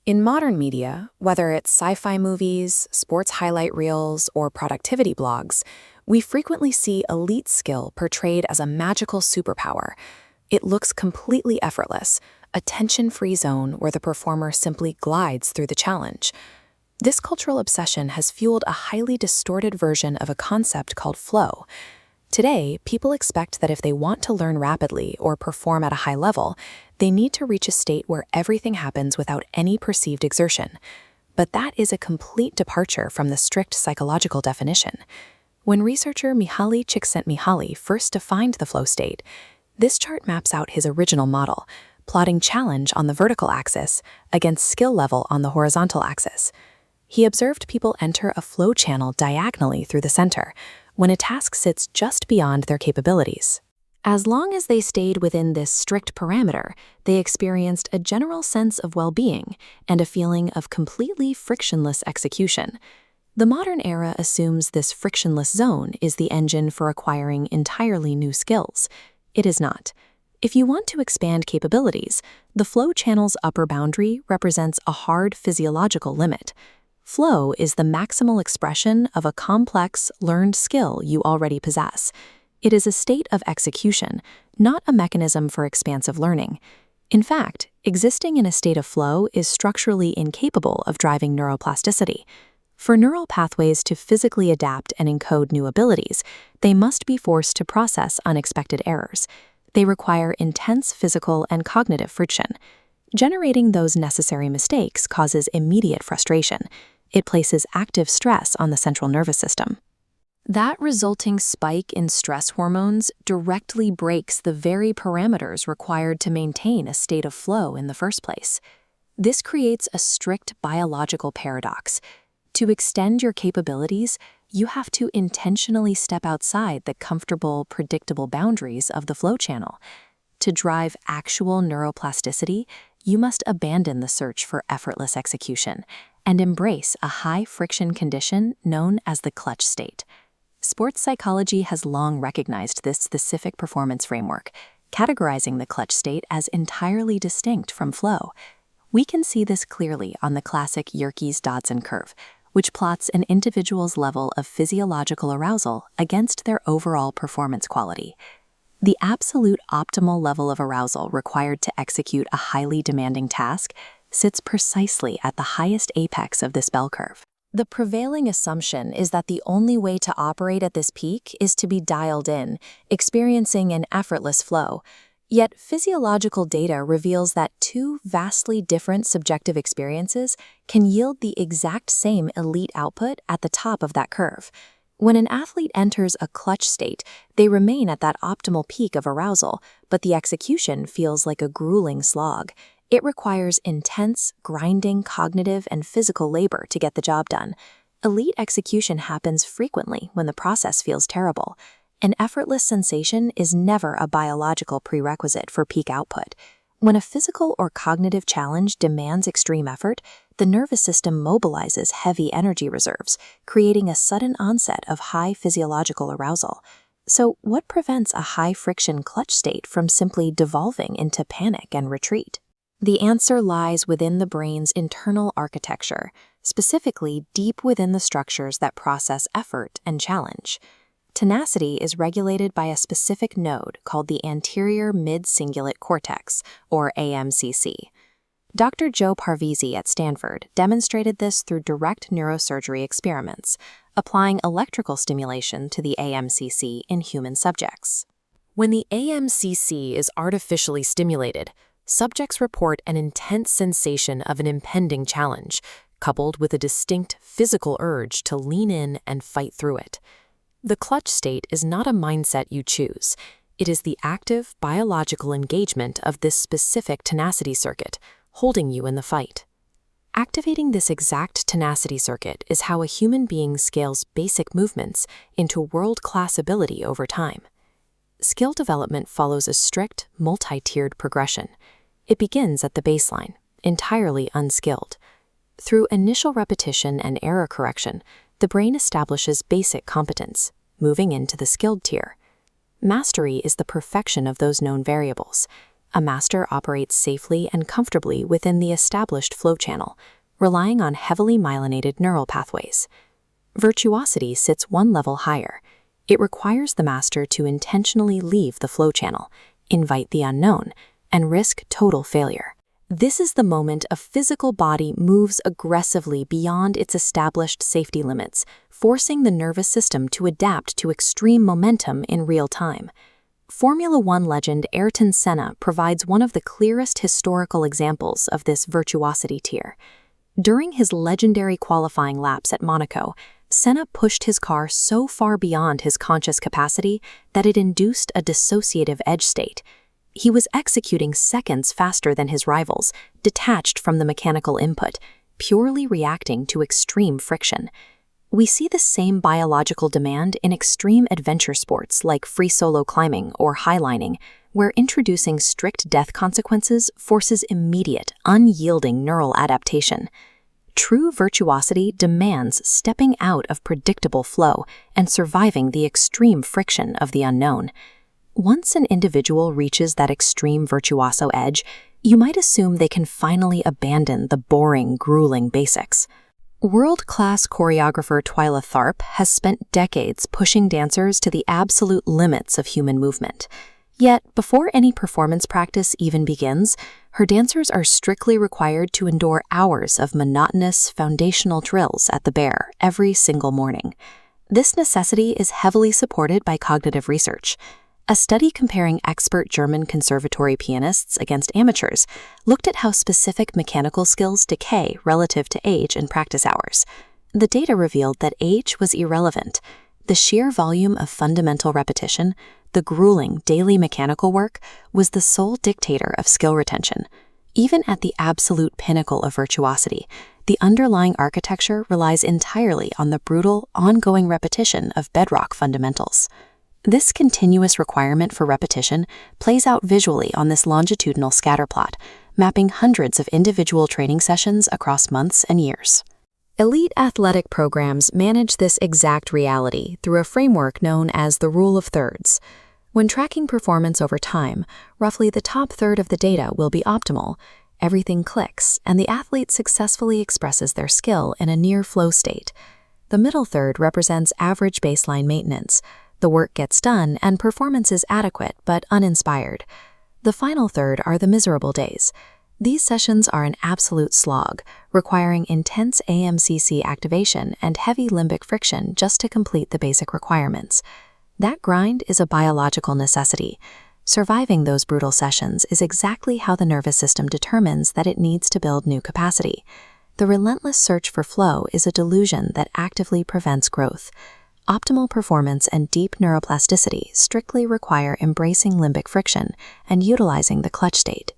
In modern media, whether it's sci-fi movies, sports highlight reels, or productivity blogs, we frequently see elite skill portrayed as a magical superpower. It looks completely effortless, a tension-free zone where the performer simply glides through the challenge. This cultural obsession has fueled a highly distorted version of a concept called flow. Today, people expect that if they want to learn rapidly or perform at a high level, they need to reach a state where everything happens without any perceived exertion. But that is a complete departure from the strict psychological definition. When researcher Mihaly Csikszentmihalyi first defined the flow state, this chart maps out his original model, plotting challenge on the vertical axis against skill level on the horizontal axis. He observed people enter a flow channel diagonally through the center, when a task sits just beyond their capabilities. As long as they stayed within this strict parameter, they experienced a general sense of well-being and a feeling of completely frictionless execution. The modern era assumes this frictionless zone is the engine for acquiring entirely new skills. It is not. If you want to expand capabilities, the flow channel's upper boundary represents a hard physiological limit. Flow is the maximal expression of a complex, learned skill you already possess. It is a state of execution, not a mechanism for expansive learning. In fact, existing in a state of flow is structurally incapable of driving neuroplasticity. For neural pathways to physically adapt and encode new abilities, they must be forced to process unexpected errors. They require intense physical and cognitive friction. Generating those necessary mistakes causes immediate frustration. It places active stress on the central nervous system. That resulting spike in stress hormones directly breaks the very parameters required to maintain a state of flow in the first place. This creates a strict biological paradox. To extend your capabilities, you have to intentionally step outside the comfortable, predictable boundaries of the flow channel. To drive actual neuroplasticity, you must abandon the search for effortless execution and embrace a high-friction condition known as the clutch state. Sports psychology has long recognized this specific performance framework, categorizing the clutch state as entirely distinct from flow. We can see this clearly on the classic Yerkes-Dodson curve, which plots an individual's level of physiological arousal against their overall performance quality. The absolute optimal level of arousal required to execute a highly demanding task sits precisely at the highest apex of this bell curve. The prevailing assumption is that the only way to operate at this peak is to be dialed in, experiencing an effortless flow. Yet physiological data reveals that two vastly different subjective experiences can yield the exact same elite output at the top of that curve. When an athlete enters a clutch state, they remain at that optimal peak of arousal, but the execution feels like a grueling slog. It requires intense, grinding cognitive and physical labor to get the job done. Elite execution happens frequently when the process feels terrible. An effortless sensation is never a biological prerequisite for peak output. When a physical or cognitive challenge demands extreme effort, the nervous system mobilizes heavy energy reserves, creating a sudden onset of high physiological arousal. So, what prevents a high-friction clutch state from simply devolving into panic and retreat? The answer lies within the brain's internal architecture, specifically deep within the structures that process effort and challenge. Tenacity is regulated by a specific node called the anterior mid-cingulate cortex, or AMCC. Dr. Joe Parvizi at Stanford demonstrated this through direct neurosurgery experiments, applying electrical stimulation to the AMCC in human subjects. When the AMCC is artificially stimulated, subjects report an intense sensation of an impending challenge, coupled with a distinct physical urge to lean in and fight through it. The clutch state is not a mindset you choose. It is the active biological engagement of this specific tenacity circuit, holding you in the fight. Activating this exact tenacity circuit is how a human being scales basic movements into world-class ability over time. Skill development follows a strict, multi-tiered progression. It begins at the baseline, entirely unskilled. Through initial repetition and error correction, the brain establishes basic competence, moving into the skilled tier. Mastery is the perfection of those known variables. A master operates safely and comfortably within the established flow channel, relying on heavily myelinated neural pathways. Virtuosity sits one level higher. It requires the master to intentionally leave the flow channel, invite the unknown, and risk total failure. This is the moment a physical body moves aggressively beyond its established safety limits, forcing the nervous system to adapt to extreme momentum in real time. Formula One legend Ayrton Senna provides one of the clearest historical examples of this virtuosity tier. During his legendary qualifying laps at Monaco, Senna pushed his car so far beyond his conscious capacity that it induced a dissociative edge state. He was executing seconds faster than his rivals, detached from the mechanical input, purely reacting to extreme friction. We see the same biological demand in extreme adventure sports like free solo climbing or highlining, where introducing strict death consequences forces immediate, unyielding neural adaptation. True virtuosity demands stepping out of predictable flow and surviving the extreme friction of the unknown. Once an individual reaches that extreme virtuoso edge, you might assume they can finally abandon the boring, grueling basics. World-class choreographer Twyla Tharp has spent decades pushing dancers to the absolute limits of human movement. Yet, before any performance practice even begins, her dancers are strictly required to endure hours of monotonous, foundational drills at the bare every single morning. This necessity is heavily supported by cognitive research. A study comparing expert German conservatory pianists against amateurs looked at how specific mechanical skills decay relative to age and practice hours. The data revealed that age was irrelevant. The sheer volume of fundamental repetition, the grueling daily mechanical work, was the sole dictator of skill retention. Even at the absolute pinnacle of virtuosity, the underlying architecture relies entirely on the brutal, ongoing repetition of bedrock fundamentals. This continuous requirement for repetition plays out visually on this longitudinal scatterplot, mapping hundreds of individual training sessions across months and years. Elite athletic programs manage this exact reality through a framework known as the rule of thirds. When tracking performance over time, roughly the top third of the data will be optimal. Everything clicks, and the athlete successfully expresses their skill in a near flow state. The middle third represents average baseline maintenance. The work gets done and performance is adequate but uninspired. The final third are the miserable days. These sessions are an absolute slog, requiring intense AMCC activation and heavy limbic friction just to complete the basic requirements. That grind is a biological necessity. Surviving those brutal sessions is exactly how the nervous system determines that it needs to build new capacity. The relentless search for flow is a delusion that actively prevents growth. Optimal performance and deep neuroplasticity strictly require embracing limbic friction and utilizing the clutch state